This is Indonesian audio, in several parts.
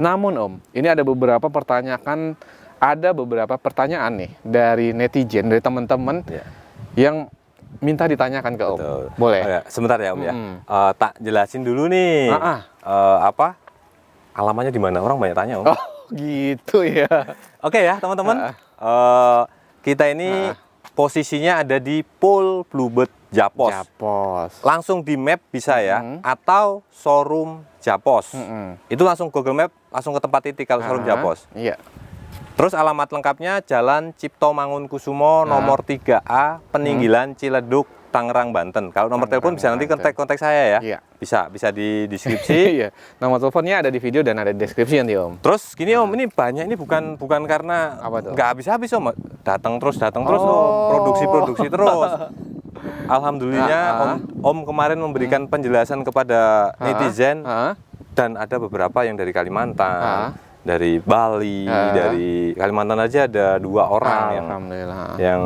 Namun Om, ini ada beberapa pertanyaan nih dari netizen, dari teman-teman yang minta ditanyakan ke Om. Betul. Boleh? Oh ya, sebentar ya Om ya. Tak jelasin dulu nih. Apa? Alamannya di mana? Orang banyak tanya Om. Oh gitu ya. Oke ya teman-teman. Kita ini posisinya ada di Pool Bluebird Japos. Langsung di map bisa ya, atau showroom Japos. Itu langsung Google Map, langsung ke tempat titik kalau showroom Japos. Iya. Terus alamat lengkapnya Jalan Cipto Mangunkusumo nomor 3A, Peninggilan Ciledug, Tangerang, Banten. Kalau nomor telepon bisa nanti kontak saya ya. Iya. Bisa di deskripsi. Iya. Nomor teleponnya ada di video dan ada di deskripsi nanti Om. Terus gini Om, ini banyak, ini bukan karena nggak habis-habis Om. Datang terus Om, produksi terus. Alhamdulillah Om kemarin memberikan penjelasan kepada netizen dan ada beberapa yang dari Kalimantan, dari Bali, dari Kalimantan aja ada 2 orang yang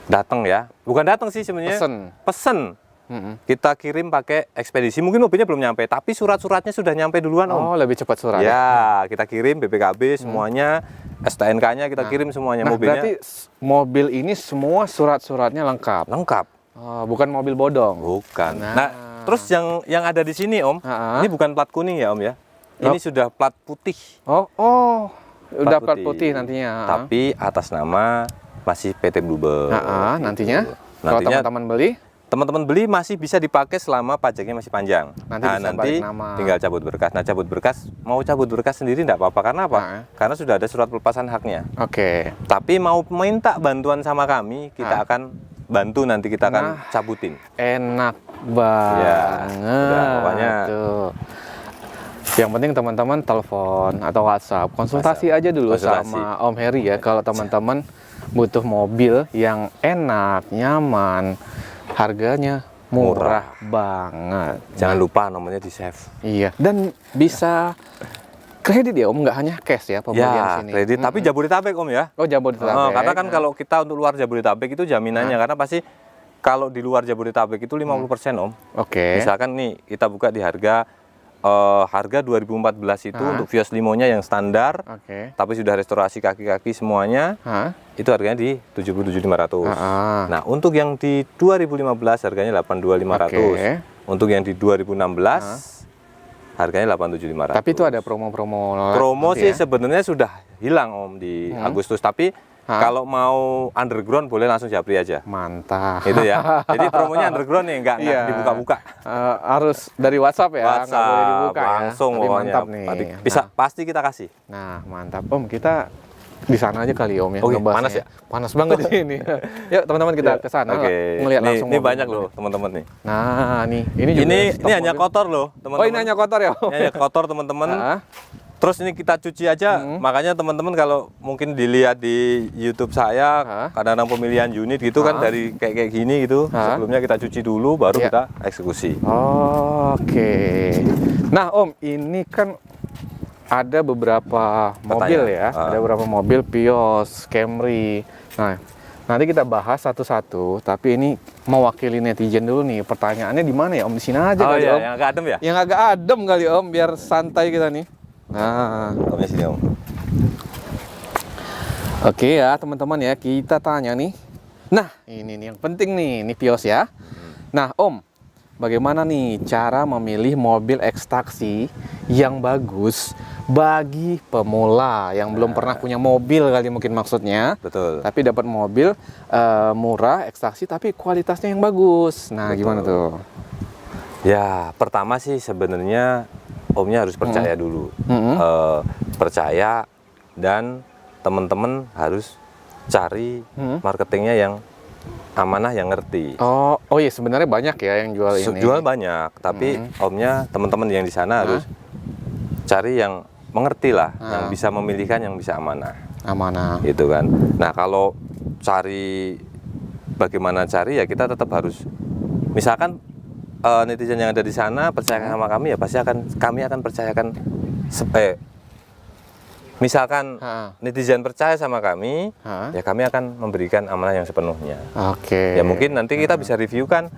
datang ya. Bukan datang sih sebenarnya. Pesen. Kita kirim pakai ekspedisi. Mungkin mobilnya belum nyampe, tapi surat-suratnya sudah nyampe duluan Om. Oh, lebih cepat surat. Ya, kita kirim BPKB semuanya, STNK-nya kita kirim semuanya mobilnya. Berarti mobil ini semua surat-suratnya lengkap. Lengkap. Bukan mobil bodong. Bukan. Nah, terus yang ada di sini Om, ini bukan plat kuning ya Om ya. Ini sudah plat putih. Udah plat putih nantinya. Tapi atas nama masih PT Bluebird. Nantinya kalau teman-teman beli masih bisa dipakai selama pajaknya masih panjang. Nanti tinggal cabut berkas. Nah, mau cabut berkas sendiri enggak apa-apa. Karena apa? Karena sudah ada surat pelepasan haknya. Tapi mau minta bantuan sama kami, kita akan bantu, nanti kita akan cabutin. Enak banget. Pokoknya yang penting teman-teman telepon atau WhatsApp, konsultasi aja dulu sama Om Heri ya. Kalau teman-teman butuh mobil yang enak, nyaman, harganya murah banget. Jangan lupa nomornya di save. Iya. Dan bisa kredit ya Om, nggak hanya cash ya pembelian sini. Kredit, tapi Jabodetabek Om ya. Oh, Jabodetabek. Karena kan kalau kita untuk luar Jabodetabek itu jaminannya, karena pasti kalau di luar Jabodetabek itu 50% Om. Misalkan nih kita buka di harga 2014 itu untuk Vios Limonya yang standar, tapi sudah restorasi kaki-kaki semuanya, itu harganya di 77.500. Nah, untuk yang di 2015 harganya 82.500. Untuk yang di 2016 harganya 87.500. Tapi itu ada promo-promo. Promo sih sebenarnya sudah hilang Om di Agustus, tapi kalau mau underground boleh langsung japri aja. Mantap. Itu ya. Jadi promonya underground nih, enggak dibuka-buka. Harus dari WhatsApp ya, nggak boleh dibuka langsung ya. Mantap nih. Pasti kita kasih. Nah, mantap Om, kita di sana aja kali Om ya. Panas ya? Panas banget di sini. Yuk teman-teman kita ke sana ngelihat langsung. Ini banyak loh teman-teman nih. Nah, ini juga ini hanya kotor loh teman-teman. Oh, ini hanya kotor ya? Ini hanya kotor teman-teman. Terus ini kita cuci aja, makanya teman-teman kalau mungkin dilihat di YouTube saya, kadang-kadang pemilihan unit gitu kan dari kayak gini gitu, sebelumnya kita cuci dulu, baru kita eksekusi. Nah Om, ini kan ada beberapa mobil ya, ada beberapa mobil Vios, Camry. Nah, nanti kita bahas satu-satu, tapi ini mewakili netizen dulu nih. Pertanyaannya di mana ya Om? Di sini aja kali Om. Yang agak adem ya? Yang agak adem kali Om, biar santai kita nih. Nah, sini Om. Oke ya teman-teman ya, kita tanya nih. Nah, ini nih yang penting nih, ini Vios ya. Nah Om, bagaimana nih cara memilih mobil ekstraksi yang bagus bagi pemula yang belum pernah punya mobil kali mungkin maksudnya. Betul. Tapi dapat mobil murah ekstraksi tapi kualitasnya yang bagus. Nah, gimana tuh? Ya, pertama sih sebenarnya Omnya harus percaya dulu, percaya, dan teman-teman harus cari marketingnya yang amanah, yang ngerti. Oh iya, sebenarnya banyak ya yang jual ini. Jual banyak, tapi Omnya teman-teman yang di sana harus cari yang mengerti lah, yang bisa memilihkan, yang bisa amanah. Gitu kan. Nah, kalau bagaimana cari ya kita tetap harus, misalkan netizen yang ada di sana percaya sama kami, ya pasti kami akan percayakan. Misalkan netizen percaya sama kami, ya kami akan memberikan amanah yang sepenuhnya. Ya mungkin nanti kita bisa review kan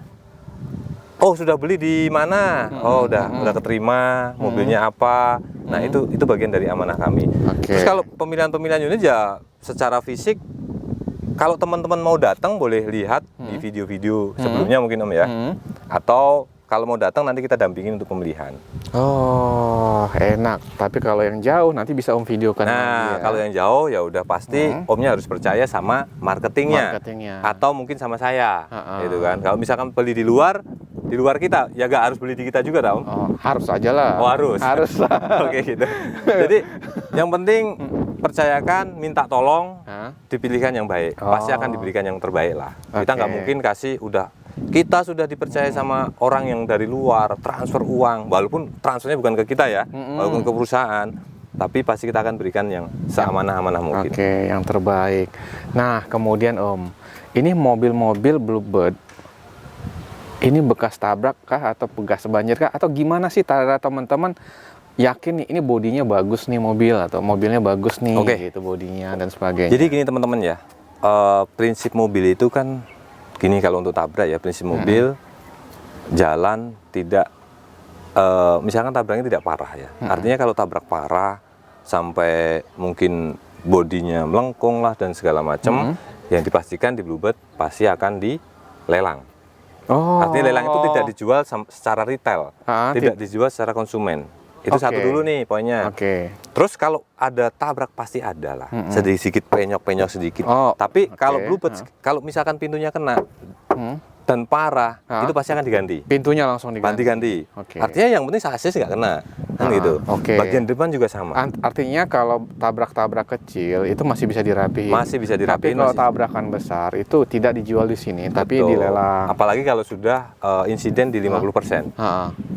oh sudah beli di mana? Oh udah keterima, mobilnya apa? Nah itu bagian dari amanah kami. Terus kalau pemilihan unit ya secara fisik, kalau teman-teman mau datang boleh lihat di video-video sebelumnya mungkin Om ya. Atau kalau mau datang nanti kita dampingin untuk pemilihan. Oh, enak. Tapi kalau yang jauh nanti bisa Om videokan. Nah, kalau yang jauh ya udah pasti Omnya harus percaya sama marketingnya. Atau mungkin sama saya, gitu kan. Kalau misalkan beli di luar kita, ya gak harus beli di kita juga, Om. Oh, harus aja lah. Oh, harus. Harus. Oke, gitu. Jadi, yang penting percayakan, minta tolong, dipilihkan yang baik. Pasti akan diberikan yang terbaik lah. Kita nggak mungkin kasih kita sudah dipercaya sama orang yang dari luar, transfer uang, walaupun transfernya bukan ke kita ya, walaupun ke perusahaan, tapi pasti kita akan berikan yang seamanah-amanah mungkin. Oke, yang terbaik. Nah, kemudian Om, ini mobil-mobil Bluebird, ini bekas tabrak kah atau bekas banjir kah atau gimana sih teman-teman yakin nih ini bodinya bagus nih mobil atau mobilnya bagus nih gitu bodinya dan sebagainya. Jadi gini teman-teman ya, prinsip mobil itu kan gini, kalau untuk tabrak ya prinsip mobil jalan tidak misalkan tabraknya tidak parah ya. Artinya kalau tabrak parah sampai mungkin bodinya melengkung lah dan segala macam, yang dipastikan di Bluebird pasti akan dilelang. Artinya lelang itu tidak dijual secara retail, tidak dijual secara konsumen. Itu satu dulu nih poinnya. Terus kalau ada tabrak pasti ada lah, sedikit penyok-penyok sedikit. Tapi kalau Bluebird, kalau misalkan pintunya kena dan parah, itu pasti akan diganti. Pintunya langsung diganti. Artinya yang penting sasis nggak kena, kan gitu. Bagian depan juga sama. Artinya kalau tabrak-tabrak kecil itu masih bisa dirapihin. Masih bisa dirapihin. Tapi kalau tabrakan besar itu tidak dijual di sini, tapi dilelang. Apalagi kalau sudah insiden di 50%.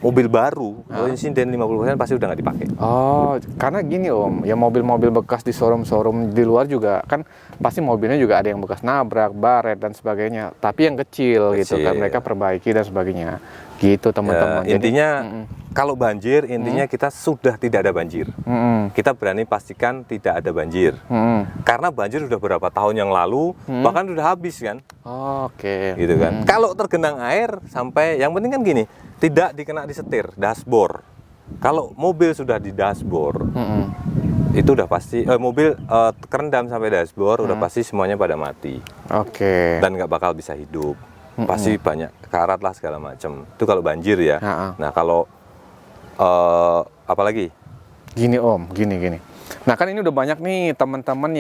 Mobil baru, kalau insiden 50% pasti udah nggak dipakai. Oh, karena gini Om, ya mobil-mobil bekas di showroom-showroom di luar juga kan pasti mobilnya juga ada yang bekas nabrak, baret dan sebagainya. Tapi yang kecil gitu kan mereka perbaiki dan sebagainya. Gitu teman-teman. Intinya kalau banjir, intinya kita sudah tidak ada banjir. Kita berani pastikan tidak ada banjir. Karena banjir sudah berapa tahun yang lalu, bahkan sudah habis kan. Gitu kan. Kalau tergenang air sampai, yang penting kan gini, tidak dikena di setir, dashboard. Kalau mobil sudah di dashboard, itu udah pasti mobil kerendam sampai dashboard, udah pasti semuanya pada mati. Dan nggak bakal bisa hidup. Pasti banyak karat lah segala macam. Itu kalau banjir ya. Nah kalau apalagi? Gini Om, gini. Nah kan ini udah banyak nih teman-teman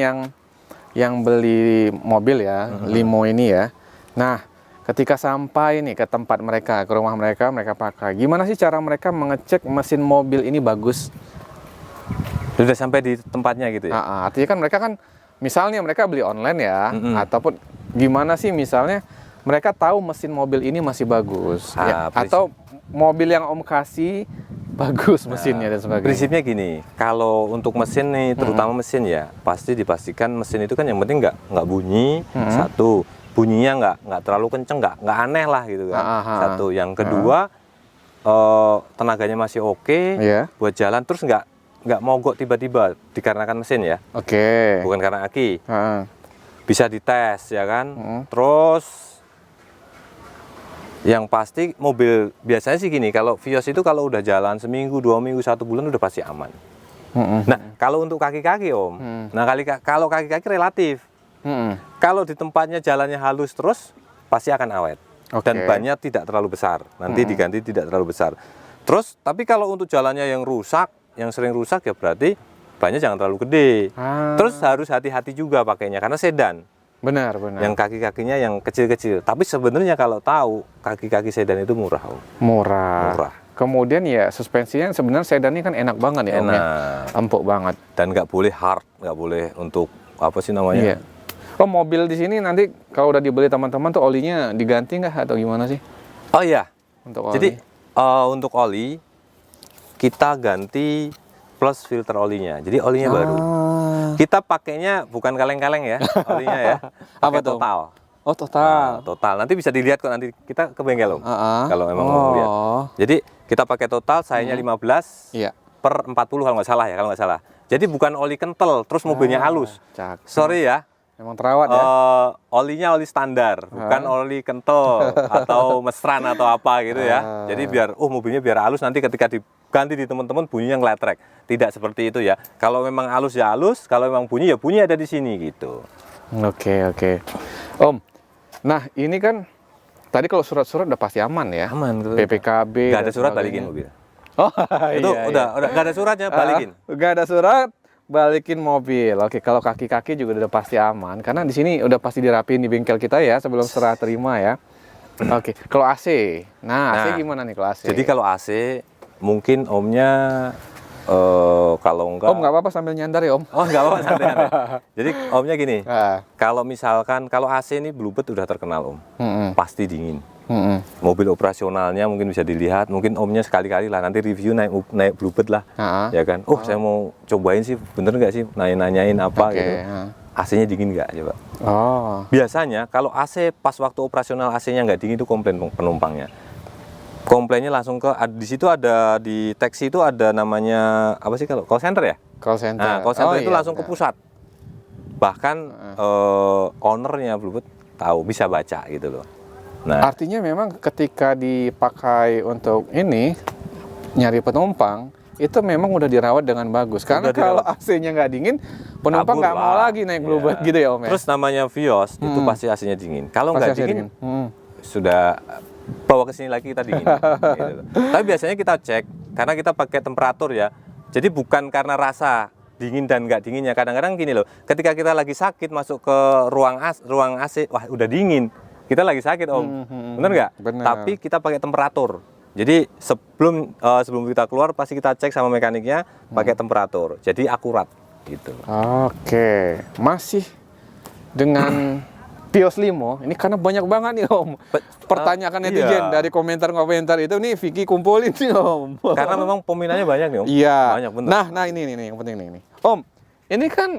yang beli mobil ya, limo ini ya. Nah ketika sampai nih ke tempat mereka, ke rumah mereka pakai. Gimana sih cara mereka mengecek mesin mobil ini bagus? Sudah sampai di tempatnya gitu ya? Artinya kan mereka kan, misalnya mereka beli online ya, ataupun gimana sih misalnya mereka tahu mesin mobil ini masih bagus, atau mobil yang Om kasih bagus mesinnya dan sebagainya. Prinsipnya gini, kalau untuk mesin nih, terutama mesin ya, pasti dipastikan mesin itu kan yang penting nggak bunyi, satu, bunyinya nggak terlalu kenceng, nggak aneh lah gitu kan, satu. Yang kedua, tenaganya masih oke, buat jalan, terus nggak mogok tiba-tiba dikarenakan mesin ya. Bukan karena aki. Bisa dites ya kan. Terus yang pasti mobil biasanya sih gini, kalau Vios itu kalau udah jalan seminggu, 2 minggu, 1 bulan udah pasti aman. Nah kalau untuk kaki-kaki Om, nah kalau kaki-kaki relatif. Kalau di tempatnya jalannya halus terus pasti akan awet. Dan bannya tidak terlalu besar, nanti diganti tidak terlalu besar. Terus tapi kalau untuk jalannya yang rusak, yang sering rusak ya berarti bannya jangan terlalu gede. Terus harus hati-hati juga pakainya karena sedan. Benar. Yang kaki-kakinya yang kecil-kecil. Tapi sebenarnya kalau tahu kaki-kaki sedan itu murah. Murah. Kemudian ya suspensinya sebenarnya sedan ini kan enak banget ya. Enak. Empuk banget. Dan nggak boleh hard, nggak boleh untuk apa sih namanya? Mobil di sini nanti kalau udah dibeli teman-teman tuh olinya diganti nggak atau gimana sih? Oh iya. Untuk oli. Jadi untuk oli kita ganti plus filter olinya. Jadi olinya baru. Kita pakainya bukan kaleng-kaleng ya, olinya ya. Apa tuh? Total. Total. Total. Nanti bisa dilihat kok, nanti kita ke bengkel Om. Kalau memang mau lihat. Jadi kita pakai total, sayanya 15 per 40 kalau nggak salah ya, Jadi bukan oli kental, terus mobilnya halus. Sorry ya. Memang terawat ya. Olinya oli standar, bukan oli kental atau mesran atau apa gitu ya. Jadi biar mobilnya biar halus, nanti ketika diganti di teman-teman bunyinya ngeletrek. Tidak seperti itu ya. Kalau memang halus ya halus, kalau memang bunyi ya bunyi ada di sini gitu. Oke. Om, nah ini kan tadi kalau surat-surat udah pasti aman ya. Aman. PPKB. Gak ada surat balikin mobil. Oh Itu iya, udah gak ada suratnya balikin. Gak ada surat, balikin mobil. Oke, kalau kaki-kaki juga udah pasti aman karena di sini udah pasti dirapiin di bengkel kita ya sebelum serah terima ya. Oke, kalau AC. Nah, AC gimana nih kalau AC? Jadi kalau AC mungkin omnya kalau enggak. Om nggak apa-apa sambil nyandar ya Om. Oh nggak apa-apa santai. Jadi omnya gini. Kalau misalkan kalau AC ini Bluebird udah terkenal om, pasti dingin. Mobil operasionalnya mungkin bisa dilihat. Mungkin omnya sekali-kali lah nanti review naik Bluebird lah, ya kan. Saya mau cobain sih, bener nggak sih nanyain apa gitu. AC-nya dingin nggak coba? Biasanya kalau AC pas waktu operasional AC-nya nggak dingin itu komplain penumpangnya. Komplainnya langsung ke di situ ada di taksi itu ada namanya apa sih kalau call center ya? Call center. Nah, call center itu langsung ke pusat. Bahkan ownernya Bluebird tahu bisa baca gitu loh. Nah, artinya memang ketika dipakai untuk ini nyari penumpang itu memang udah dirawat dengan bagus. Karena kalau AC-nya nggak dingin, penumpang nggak mau lagi naik Bluebird gitu ya Om ya. Terus namanya Vios itu pasti AC-nya dingin. Kalau nggak dingin, sudah bawa ke sini lagi kita dingin. Gitu. Tapi biasanya kita cek karena kita pakai temperatur ya. Jadi bukan karena rasa dingin dan nggak dinginnya. Kadang-kadang gini loh, ketika kita lagi sakit masuk ke ruang AC, wah udah dingin. Kita lagi sakit Om, bener nggak? Tapi kita pakai temperatur. Jadi sebelum kita keluar pasti kita cek sama mekaniknya pakai temperatur. Jadi akurat gitu. Oke, masih dengan Vios Limo, ini karena banyak banget nih Om. Pertanyaan netizen dari komentar-komentar itu nih Vicky kumpulin nih Om. Karena memang peminatnya banyak nih Om. Iya. Banyak bener. Nah ini yang penting nih. Om, ini kan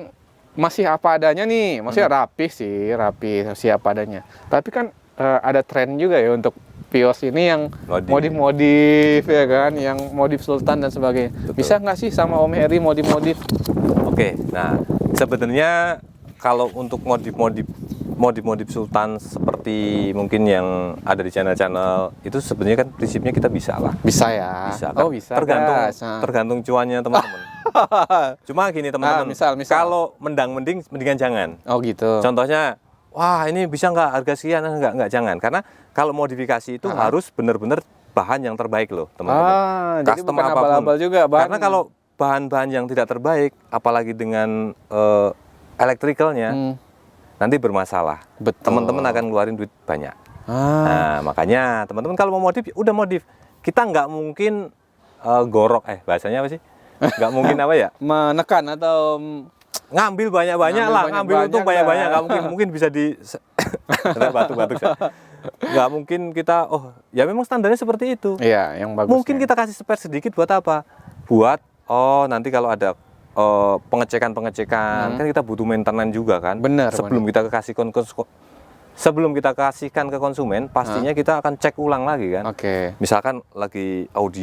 masih apa adanya nih, maksudnya rapi siapa adanya. Tapi kan ada tren juga ya untuk Vios ini yang modif ya kan, yang modif Sultan dan sebagainya. Betul. Bisa nggak sih sama Om Heri modif? Oke, nah sebenarnya kalau untuk modif Sultan seperti mungkin yang ada di channel-channel itu sebenarnya kan prinsipnya kita bisa lah. Bisa ya. Bisa. Bisa. Tergantung cuannya teman-teman. Cuma gini teman-teman. Misal. Kalau mendingan jangan. Oh gitu. Contohnya, wah ini bisa nggak harga sekian? Nggak jangan. Karena kalau modifikasi itu harus benar-benar bahan yang terbaik loh teman-teman. Jadi bukan abal-abal juga bahan. Karena kalau bahan-bahan yang tidak terbaik, apalagi dengan elektrikalnya, nanti bermasalah. Teman-teman akan ngeluarin duit banyak. Nah, makanya teman-teman kalau mau modif, udah modif. Kita nggak mungkin bahasanya apa sih? Nggak mungkin apa ya? Menekan atau ngambil banyak-banyak lah, ngambil untung banyak-banyak. Nggak mungkin bisa di batuk-batuk. Nggak mungkin kita, ya memang standarnya seperti itu. Iya, yang bagus. Mungkin kita kasih spare sedikit buat apa? Buat, nanti kalau ada pengecekan kan kita butuh maintenance juga kan. Benar. Sebelum kita kasihkan ke konsumen, pastinya kita akan cek ulang lagi kan. Oke. Misalkan lagi audio